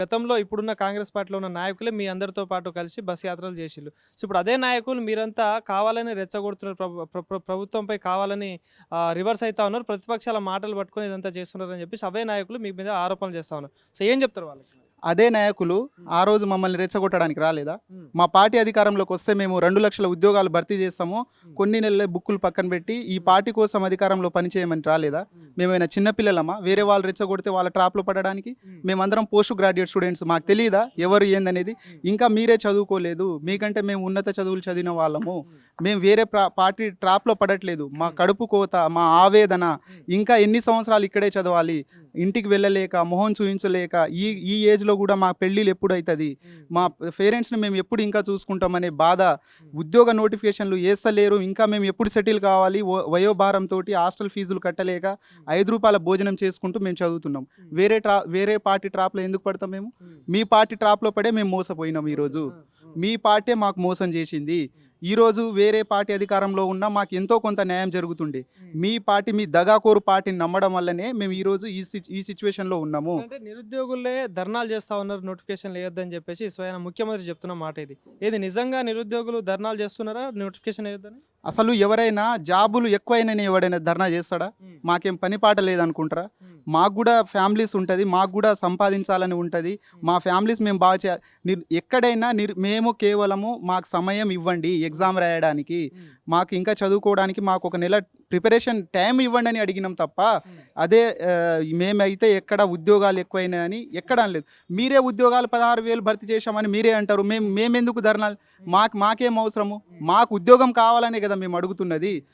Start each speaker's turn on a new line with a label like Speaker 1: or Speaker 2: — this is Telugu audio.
Speaker 1: గతంలో ఇప్పుడున్న కాంగ్రెస్ పార్టీలో ఉన్న నాయకులే మీ అందరితో పాటు కలిసి బస్ యాత్రలు చేసిళ్ళు. సో, ఇప్పుడు అదే నాయకులు మీరంతా కావాలని రెచ్చగొడుతున్నారు. ప్రభుత్వంపై కావాలని రివర్స్ అయితా ఉన్నారు. ప్రతిపక్షాల మాటలు పట్టుకొని ఇదంతా చేస్తున్నారని చెప్పేసి అవే నాయకులు మీ మీద ఆరోపణలు చేస్తా ఉన్నారు. సో, ఏం చెప్తారు వాళ్ళకి?
Speaker 2: అదే నాయకులు ఆ రోజు మమ్మల్ని రెచ్చగొట్టడానికి రాలేదా?
Speaker 1: హ్మ్.
Speaker 2: మా పార్టీ అధికారంలోకి వస్తే మేము 2 లక్షల ఉద్యోగాలు భర్తీ చేస్తాము, కొన్ని నెలలే బుక్కులు పక్కన పెట్టి ఈ పార్టీ కోసం అధికారంలో పనిచేయమని రాలేదా? మేమైనా చిన్నపిల్లలమా వేరే వాళ్ళు రెచ్చగొడితే వాళ్ళ ట్రాప్లో పడడానికి? మేమందరం పోస్ట్ గ్రాడ్యుయేట్ స్టూడెంట్స్, మాకు తెలియదా ఎవరు ఏందనేది? ఇంకా మీరే చదువుకోలేదు, మీకంటే మేము ఉన్నత చదువులు చదివిన వాళ్ళము. మేము వేరే పార్టీ ట్రాప్లో పడట్లేదు. మా కడుపు కోత, మా ఆవేదన, ఇంకా ఎన్ని సంవత్సరాలు ఇక్కడే చదవాలి, ఇంటికి వెళ్ళలేక, మొహం చూయించలేక, ఈ ఏజ్లో కూడా మా పెళ్ళిళ్ళు ఎప్పుడు అవుతుంది, మా పేరెంట్స్ని మేము ఎప్పుడు ఇంకా చూసుకుంటామనే బాధ, ఉద్యోగ నోటిఫికేషన్లు వేస్తలేరు, ఇంకా మేము ఎప్పుడు సెటిల్ కావాలి, వయోభారంతో హాస్టల్ ఫీజులు కట్టలేక 5 రూపాయల భోజనం చేసుకుంటూ మేము చదువుతున్నాం. వేరే పార్టీ ట్రాప్లో ఎందుకు పడతాం మేము? మీ పార్టీ ట్రాప్లో పడే మేము మోసపోయినాం. ఈరోజు మీ పార్టీ మాకు మోసం చేసింది. ఈరోజు వేరే పార్టీ అధికారంలో ఉన్నా మాకు ఎంతో కొంత న్యాయం జరుగుతుండే. మీ పార్టీ, మీ దగాకోరు పార్టీని నమ్మడం వల్లనే మేము ఈరోజు ఈ సిచ్యువేషన్లో ఉన్నాము.
Speaker 1: అంటే నిరుద్యోగులే ధర్నాలు చేస్తా ఉన్నారు, నోటిఫికేషన్ వేయొద్దని చెప్పేసి స్వయం ముఖ్యమంత్రి చెప్తున్న మాట ఇది. ఏది నిజంగా నిరుద్యోగులు ధర్నాలు చేస్తున్నారా నోటిఫికేషన్ వేయొద్దని?
Speaker 2: అసలు ఎవరైనా జాబులు ఎక్కువైనా ఎవడైనా ధర్నా చేస్తాడా? మాకేం పని పాట లేదనుకుంటారా? మాకు కూడా ఫ్యామిలీస్ ఉంటుంది, మాకు కూడా సంపాదించాలని ఉంటుంది. మా ఫ్యామిలీస్ మేము బాగా చేయాలి. ఎక్కడైనా మేము కేవలము మాకు సమయం ఇవ్వండి ఎగ్జామ్ రాయడానికి, మాకు ఇంకా చదువుకోవడానికి మాకు ఒక నెల ప్రిపరేషన్ టైం ఇవ్వండి అని అడిగినాం తప్ప అదే మేమైతే ఎక్కడ ఉద్యోగాలు ఎక్కువైనా అని ఎక్కడ అనలేదు. మీరే ఉద్యోగాలు 16,000 భర్తీ చేశామని మీరే అంటారు. మేమెందుకు ధర్నాలు? మాకేం అవసరము? మాకు ఉద్యోగం కావాలనే కదా మేము అడుగుతున్నది.